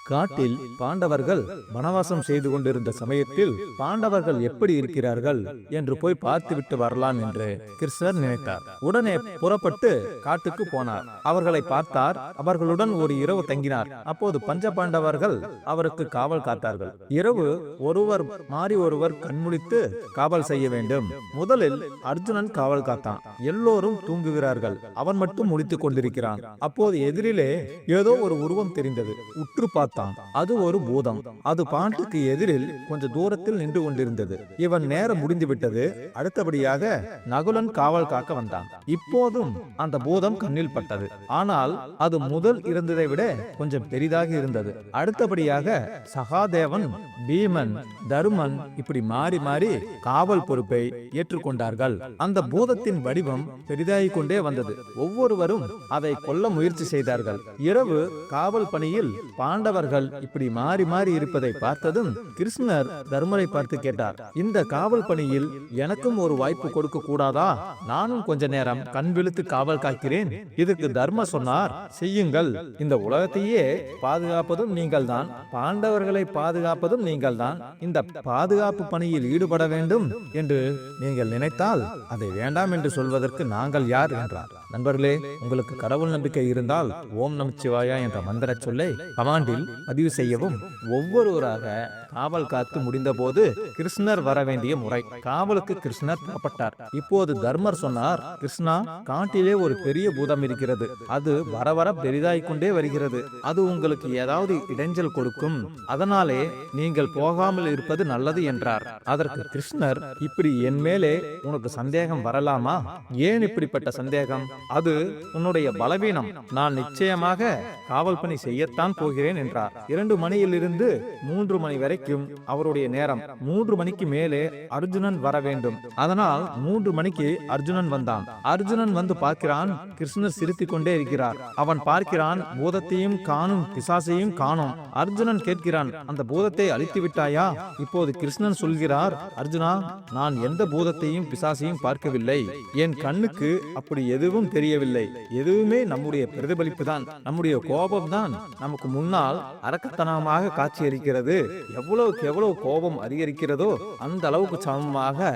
காட்டில் பாண்டவர்கள் வனவாசம் செய்து கொண்டிருந்த சமயத்தில் பாண்டவர்கள் எப்படி இருக்கிறார்கள் என்று போய் பார்த்துவிட்டு வரலாம் என்று கிருஷ்ணர் நினைத்தார். உடனே புறப்பட்டு காட்டுக்கு போனார். அவர்களை பார்த்தார். அவர்களுடன் ஒரு இரவு தங்கினார். அப்போது பஞ்ச பாண்டவர்கள் அவருக்கு காவல் காத்தார்கள். இரவு ஒருவர் மாறி ஒருவர் கண்முழித்து காவல் செய்ய வேண்டும். முதலில் அர்ஜுனன் காவல் காத்தான். எல்லோரும் தூங்குகிறார்கள். அவன் மட்டும் முழித்துக் கொண்டிருக்கிறான். அப்போது எதிரிலே ஏதோ ஒரு உருவம் தெரிந்தது. உற்று பார்த்தான். அது ஒரு பூதம். அது பாண்டுக்கு எதிரில் கொஞ்ச தூரத்தில் நின்று கொண்டிருந்தது. இவன் நேரம் முடிந்து விட்டது. அடுத்தபடியாக நகுலன் காவல் காக்க வந்தான். இப்போதும் அந்த பூதம் கண்ணில் பட்டது. ஆனால் அது முதல் இருந்ததை விட கொஞ்சம் பெரிதாக இருந்தது. அடுத்தபடியாக சகாதேவன், பீமன், தருமன் இப்படி மாறி மாறி காவல் பொறுப்பை ஏற்றுக்கொண்டார்கள். அந்த பூதத்தின் வடிவம் பெரிதாகிக் கொண்டே வந்தது. ஒவ்வொருவரும் அதை கொல்ல முயற்சி செய்தார்கள். இரவு காவல் பணியில் பாண்டவர்கள் இப்படி மாறி மாறி இருப்பதை பார்த்ததும் கிருஷ்ணர் தர்மரை பார்த்து கேட்டார், இந்த காவல் பணியில் எனக்கும் ஒரு வாய்ப்பு கொடுக்க கூடாதா? நானும் கொஞ்ச நேரம் கண் விழித்து காவல் காக்கிறேன். இதுக்கு தர்ம சொன்னார், செய்யுங்கள். இந்த உலகத்தையே பாதுகாப்பதும் நீங்கள் தான், பாண்டவர்களை பாதுகாப்பதும் நீங்கள் தான். இந்த பாதுகாப்பு பணியில் ஈடுபட வேண்டும் என்று நீங்கள் நினைத்தால் அதை வேண்டாம் என்று சொல்வதற்கு நாங்கள் யார் என்றார். நண்பர்களே, உங்களுக்கு கடவுள் நம்பிக்கை இருந்தால் ஓம் நமச்சிவாயா என்ற மந்திர சொல்லை கமாண்டில் பதிவு செய்யவும். ஒவ்வொருவராக காவல் காத்து முடிந்த போது கிருஷ்ணர் வர வேண்டிய முறை. காவலுக்கு கிருஷ்ணர் புறப்பட்டார். இப்போது தர்மர் சொன்னார், கிருஷ்ணா, காட்டிலே ஒரு பெரிய பூதம் இருக்கிறது. அது வர வர பெரிதாய் கொண்டே வருகிறது. அது உங்களுக்கு ஏதாவது இடைஞ்சல் கொடுக்கும். அதனாலே நீங்கள் போகாமல் இருப்பது நல்லது என்றார். அதற்கு கிருஷ்ணர், இப்படி என் மேலே உனக்கு சந்தேகம் வரலாமா? ஏன் இப்படிப்பட்ட சந்தேகம்? அது உன்னுடைய பலவீனம். நான் நிச்சயமாக காவல் பணி செய்யத்தான் போகிறேன் என்றார். 2 மணியிலிருந்து 3 மணி வரைக்கும் அவருடைய நேரம். 3 மணிக்கு மேலே அர்ஜுனன் வர வேண்டும். அதனால் 3 மணிக்கு அர்ஜுனன் வந்தான். அர்ஜுனன் வந்து பார்க்கிறான், கிருஷ்ணர் சிரித்துக் கொண்டே இருக்கிறார். அவன் பார்க்கிறான், பூதத்தையும் காணும், பிசாசையும் காணும். அர்ஜுனன் கேட்கிறான், அந்த பூதத்தை அழித்து விட்டாயா? இப்போது கிருஷ்ணன் சொல்கிறார், அர்ஜுனா, நான் எந்த பூதத்தையும் பிசாசையும் பார்க்கவில்லை. என் கண்ணுக்கு அப்படி எதுவும் தெரியவில்லை. எதுவுமே நம்முடைய பிரதிபலிப்பு தான். நம்முடைய கோபம் தான் நமக்கு முன்னால் அரக்கத்தனமாக காட்சியளிக்கிறது. எவ்வளவுக்கு எவ்வளவு கோபம் அதிகரிக்கிறதோ அந்த அளவுக்கு சமமாக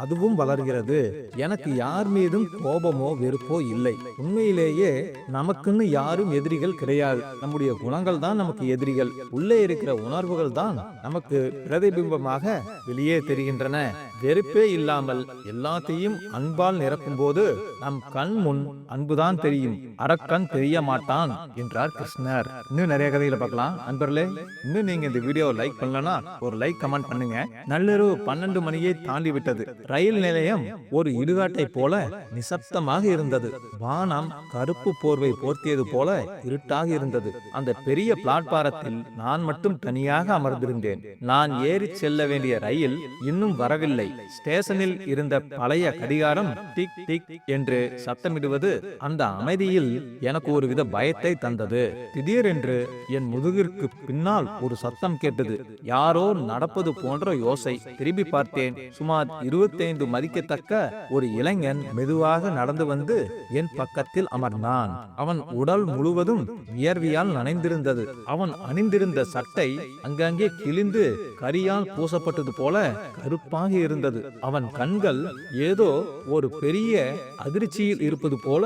அதுவும் வளர்கிறது. எனக்கு யார் மீதும் கோபமோ வெறுப்போ இல்லை. உண்மையிலேயே நமக்குன்னு யாரும் எதிரிகள் கிடையாது. நம்முடைய குணங்கள் தான் நமக்கு எதிரிகள். உள்ளே இருக்கிற உணர்வுகள் தான் நமக்கு பிரதிபிம்பமாக வெளியே தெரிகின்றன. வெறுப்பே இல்லாமல் எல்லாத்தையும் அன்பால் நிரப்பும் போது நம் கண் முன் அன்புதான் தெரியும், அரக்கன் தெரிய மாட்டான் என்றார் கிருஷ்ணர். இன்னும் நிறைய கதைகளை பார்க்கலாம். நண்பர்களே, இன்னும் நீங்க இந்த வீடியோவை லைக் பண்ணலனா ஒரு லைக் கமெண்ட் பண்ணுங்க. நள்ளிரவு 12 மணியை தாண்டி விட்டது. ரயில் நிலையம் ஒரு இடுகாட்டை போல நிசப்தமாக இருந்தது. வானம் கருப்பு போர்வை போர்த்தியது போல இருட்டாக இருந்தது. அந்த பெரிய பிளாட்பாரத்தில் நான் மட்டும் தனியாக அமர்ந்திருந்தேன். நான் ஏறி செல்ல வேண்டிய ரயில் இன்னும் வரவில்லை. ஸ்டேஷனில் இருந்த பழைய கடிகாரம் டிக் டிக் என்று சத்தமிடுவது அந்த அமைதியில் எனக்கு ஒருவித பயத்தை தந்தது. திடீரென்று என் முதுகிற்கு பின்னால் ஒரு சத்தம் கேட்டது. யாரோ நடப்பது போன்ற யோசை. திரும்பி பார்த்தேன். சுமார் 25 மதிக்கத்தக்க ஒரு இளைஞன் மெதுவாக நடந்து வந்து என் பக்கத்தில் அமர்ந்தான். அவன் உடல் முழுவதும் வியர்வியால் நனைந்திருந்தது. அவன் அணிந்திருந்த சட்டை அங்கங்கே கிழிந்து கரியால் பூசப்பட்டது போல கருப்பாக இருந்தது. அவன் கண்கள் ஏதோ ஒரு பெரிய அதிர்ச்சியில் இருப்பது போல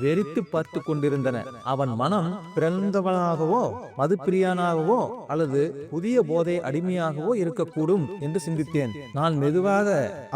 வெறித்து பார்த்து கொண்டிருந்தன. அவன் மனம் பிறந்தவனாகவோ மதுப்பிரியானாகவோ அல்லது புதிய போதை அடிமையாகவோ இருக்கக்கூடும் என்று சிந்தித்தேன். நான் மெதுவாக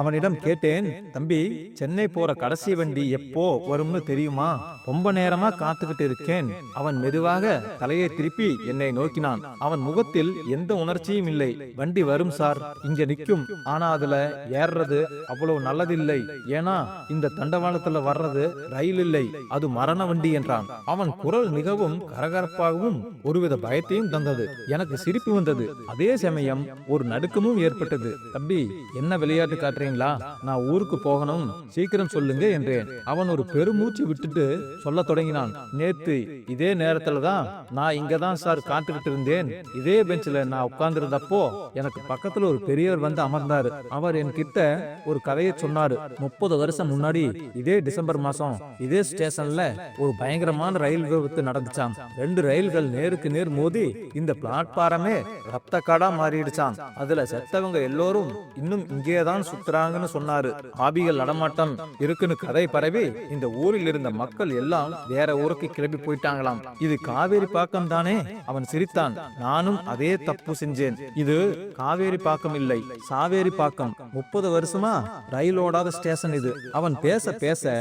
அவனிடம் கேட்டேன், தம்பி, சென்னை போற கடைசி வண்டி எப்போ வரும்னு தெரியுமா? ரொம்ப நேரமா காத்துக்கிட்டு இருக்கேன். அவன் மெதுவாக தலையை திருப்பி என்னை நோக்கினான். அவன் முகத்தில் எந்த உணர்ச்சியும் இல்லை. வண்டி வரும் சார், இங்க நிற்கும். ஆனா அதுல ஏறது அவ்வளவு நல்லதில்லை. ஏன்னா இந்த தண்டவாளத்துல வர்றது ரயில் இல்லை, அது மரண வண்டி என்றான். அவன் குரல் மிகவும் கரகரப்பாகவும் ஒருவித பயத்தையும் தந்தது. எனக்கு சிரிப்பு வந்தது. அதே சமயம் ஒரு நடுக்கமும் ஏற்பட்டது. தம்பி, என்ன விளையாட்டு காட்டுறீங்களா? நான் ஊருக்கு போகணும், சீக்கிரம் சொல்லுங்க என்றேன். அவன் ஒரு பெருமூச்சு விட்டுட்டு சொல்ல தொடங்கினான். நேத்து இதே நேரத்துல தான் நான் இங்கதான் சார் காத்துக்கிட்டு இருந்தேன். இதே பெஞ்சில நான் உட்கார்ந்து இருந்தப்போ எனக்கு பக்கத்துல ஒரு பெரியவர் வந்து அமர்ந்தாரு. அவர் என்கிட்ட ஒரு கதையை சொன்னாரு. 30 வருஷம் முன்னாடி இதே டிசம்பர் மாசம் இதே ஸ்டேஷன்ல ஒரு பயங்கரமான ரயில் விபத்து நடந்துச்சாம். 2 ரயில்கள் நேருக்கு நேர் மோதி இந்த பிளாட்பாரமே ரத்த காடா மாறிடுச்சாம். அதுல செத்தவங்க எல்லோரும் இன்னும் இங்கேதான் சுத்துறாங்கன்னு சொன்னாரு. ஆபிகள் நடமாட்டம் இருக்குன்னு கதை பரவி இந்த ஊரில் இருந்த மக்கள் எல்லாம் வேற ஊருக்கு கிளம்பி போயிட்டாங்களாம். இது காவேரி பாக்கம் தானே? அவன் சிரித்தான். நானும் அதே தப்பு செஞ்சேன். இது காவேரி பாக்கம் இல்லை, சாவேரி பாக்கம். 30 வருஷமா ரயில் ஓடாத ஸ்டேஷன் இது. அவன் பேச பேச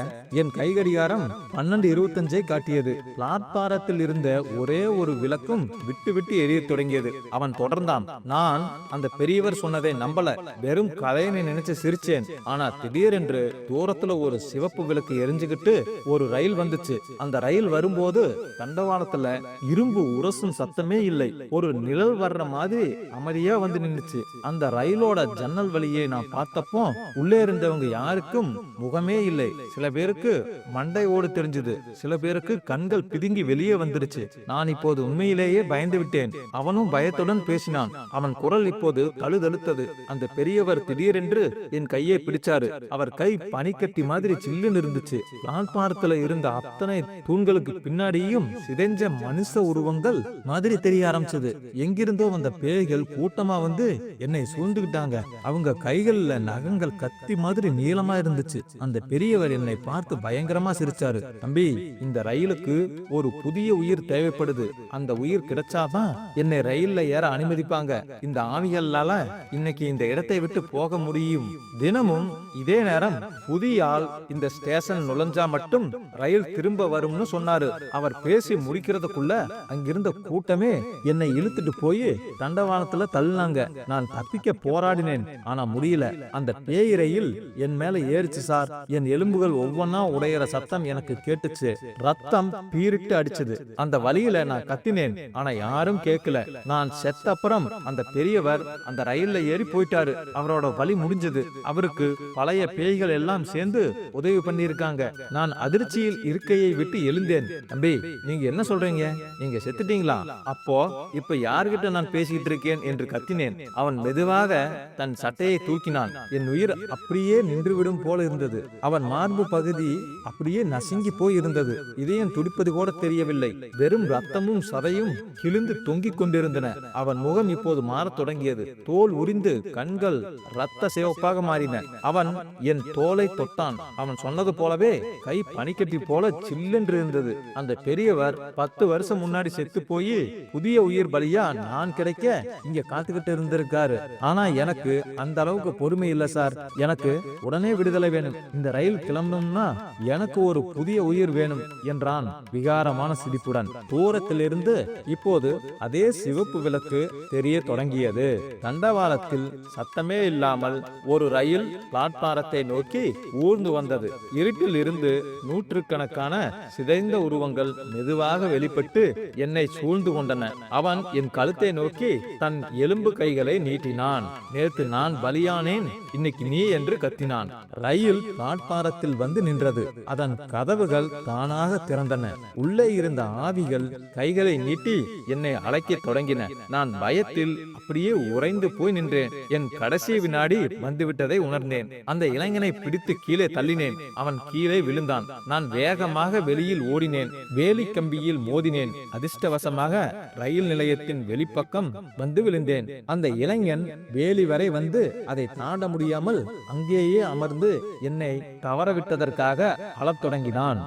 என் கைகடிகாரம் 12:25 காட்டியது. பிளாட்பாரத்தில் இருந்த ஒரே ஒரு விளக்கும் விட்டு விட்டு எரிய தொடங்கியது. அவன் தொடர்ந்தான். நான் அந்த பெரியவர் சொன்னதை நம்பல, வெறும் கதையை நினைச்சு சிரிச்சேன். ஆனா திடீரென்று தூரத்துல ஒரு சிவப்பு விளக்கு எரிஞ்சுக்கிட்டு ஒரு ரயில் வந்துச்சு. அந்த ரயில் வரும்போது தண்டவாளத்துல இரும்பு உரசும் சத்தமே இல்லை. ஒரு நிழல் வர்ற மாதிரி அமைதியா வந்து நின்னுச்சு. அந்த ரயிலோட ஜன்னல் வழியே நான் பார்த்தப்போ உள்ளே இருந்தவங்க யாருக்கும் முகமே இல்லை. சில பேருக்கு மண்டை ஓடு தெரிஞ்சது, சில பேருக்கு கண்கள் பிதுங்கி வெளியே வந்துருச்சு. நான் இப்போது உண்மையிலேயே பயந்து விட்டேன். அவனும் பயத்துடன் பேசினான். அவன் குரல் இப்போது தழுதழுத்தது. அந்த பெரியவர் திடீரென்று என் கையை பிடிச்சாரு. அவர் கை பனிக்கட்டி மாதிரி சில்லுன்னு இருந்துச்சு. பிளாட்பாரத்துல இருந்த அத்தனை தூண்களுக்கு பின்னாடியும் சிதைஞ்ச மனுஷ உருவங்கள் மாதிரி தெரிய ஆரம்பிச்சது. எங்கிருந்தோ வந்த பேய்கள் கூட்டமா வந்து என்னை சூழ்ந்துகிட்டாங்க. அவங்க கைகள்ல நகங்கள் கத்தி மாதிரி நீளமா இருந்துச்சு. அந்த பெரியவர் என்னை பார்த்து பயங்கரமா சிரிச்சாரு. தம்பி, இந்த ரயிலுக்கு ஒரு புதிய உயிர் தேவைப்படுது. அந்த உயிர் கிடைச்சாதான் என்னை ரயில்ல ஏற அனுமதிப்பாங்க. இந்த ஆவிகளால இன்னைக்கு இந்த இடத்தை விட்டு போக முடியும். தினமும் இதே நேரம் புதிய ஆள் இந்த ஸ்டேஷன் நுழைஞ்சா மட்டும் ரயில் திரும்ப வரும்னு சொன்னாரு. அவர் பேசி முடிக்கிறதுக்குள்ள அங்கிருந்த கூட்டமே என்னை இழுத்துட்டு போய் தண்டவாளத்துல தள்ளினாங்க. நான் தப்பிக்க போராடினேன், ஆனா முடியல. அந்த பேய் ரயில் என் மேல ஏறிச்சு சார். என் எலும்புகள் ஒவ்வொன்னா உடையிற சத்தம் எனக்கு கேட்டுச்சு. ரத்தம் பீரிட்டு அடிச்சது. அந்த வழியில நான் கத்தினேன், ஆனா யாரும் கேட்கல. நான் செத்த அப்புறம் அந்த பெரியவர் அந்த ரயில்ல ஏறி போயிட்டாரு. அவரோட வழி முடிஞ்சது. அவருக்கு பழைய பேய்கள் எல்லாம் சேர்ந்து உதவி பண்ணிருக்காங்க. நான் அதிர்ச்சியில் இருக்கையை விட்டு எழுந்தேன். தம்பி, நீங்க என்ன சொல்றீங்க? நீங்க செத்துட்டீங்களா? அப்போ இப்ப யார்கிட்ட நான் பேசிட்டு இருக்கேன் என்று கத்தினேன். அவன் மெதுவாக தன் சட்டையை தூக்கினான். என் உயிர் அப்படியே நின்றுவிடும் போல இருந்தது. அவன் மார்பு பகுதி அப்படியே நசுங்கி போய் இருந்தது. இதயம் துடிப்பது கூட தெரியவில்லை. வெறும் ரத்தமும் சதையும் கிழிந்து தொங்கிக் கொண்டிருந்தன. அவன் முகம் இப்போது மாறத் தொடங்கியது. தோல் உரிந்து கண்கள் ரத்த சிவப்பாக மாறின. அவன் என் தோலை தொட்டான். அவன் சொன்னது போலவே கை பனிக்கட்டி போல சில்லென்று இருந்தது. அந்த பெரியவர் 10 வருஷம் முன்னாடி செத்து போய் புதிய உயிர் பலியா நான் கிடைக்க இங்க காத்துக்கிட்டு இருந்திருக்காரு. ஆனா எனக்கு அந்த அளவுக்கு பொறுமை இல்ல சார். எனக்கு உடனே விடுதலை வேணும். இந்த ரயில் கிளம்பணும்னா எனக்கு ஒரு புதிய உயிர் வேணும் என்றான் விகாரமான சிரிப்புடன். தூரத்திலிருந்து இப்போது அதே சிவப்பு விளக்கு தெரிய தொடங்கியது. தண்டவாளத்தில் சத்தமே இல்லாமல் ஒரு ரயில் பிளாட்பாரத்தை நோக்கி ஊர்ந்து வந்தது. இருட்டில் இருந்து நூற்றுக்கணக்கான சிதைந்த உருவங்கள் மெதுவாக வெளிப்பட்டு என்னை சூழ்ந்து கொண்டன. அவன் என் கழுத்தை நோக்கி தன் எலும்பு கைகளை நீட்டினான். நேற்று நான் பலியானேன், இன்னைக்கு நீ என்று கத்தினான். ரயில் பிளாட்பாரத்தில் வந்து நின்றது. அதன் கதவுகள் தானாக திறந்தன. உள்ளே இருந்த ஆவிகள் கைகளை நீட்டி என்னை அழைக்க தொடங்கின. நான் பயத்தில் அப்படியே உறைந்து போய் நின்றேன். என் கடைசி வினாடி வந்துவிட்டதை உணர்ந்தேன். அந்த இளைஞனை பிடித்து கீழே தள்ளினேன். அவன் கீழே விழுந்தான். நான் வேகமாக வெளியில் ஓடினேன். வேலி கம்பியில் மோதினேன். அதிர்ஷ்டவசமாக ரயில் நிலையத்தின் வெளிப்பக்கம் வந்து விழுந்தேன். அந்த இளைஞன் வேலி வரை வந்து அதை தாண்ட முடியாமல் அங்கேயே அமர்ந்து என்னை தவறவிட்டதற்காக அழத் தொடங்கினான்.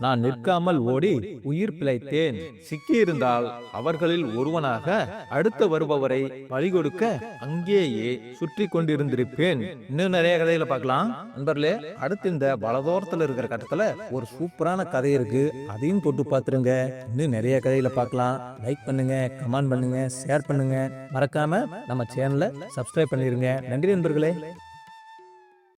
நான் நிற்காமல் ஓடி உயிர் பிழைத்தேன். சிக்கியிருந்தால் அவர்களில் ஒருவனாக அடுத்த வருபவரை பழி கொடுக்க அங்கேயே சுற்றி கொண்டிருந்திருப்பேன். இன்னும் நிறைய கதைகளை பார்க்கலாம் நண்பர்களே. அடுத்து இந்த வலதோரத்துல இருக்கிற கட்டத்துல ஒரு சூப்பரான கதை இருக்கு, அதையும் தொட்டு பார்த்துருங்க. இன்னும் நிறைய கதைகளை பார்க்கலாம். லைக் பண்ணுங்க, கமெண்ட் பண்ணுங்க, ஷேர் பண்ணுங்க. மறக்காம நம்ம சேனலை சப்ஸ்கிரைப் பண்ணிருங்க. நன்றி நண்பர்களே.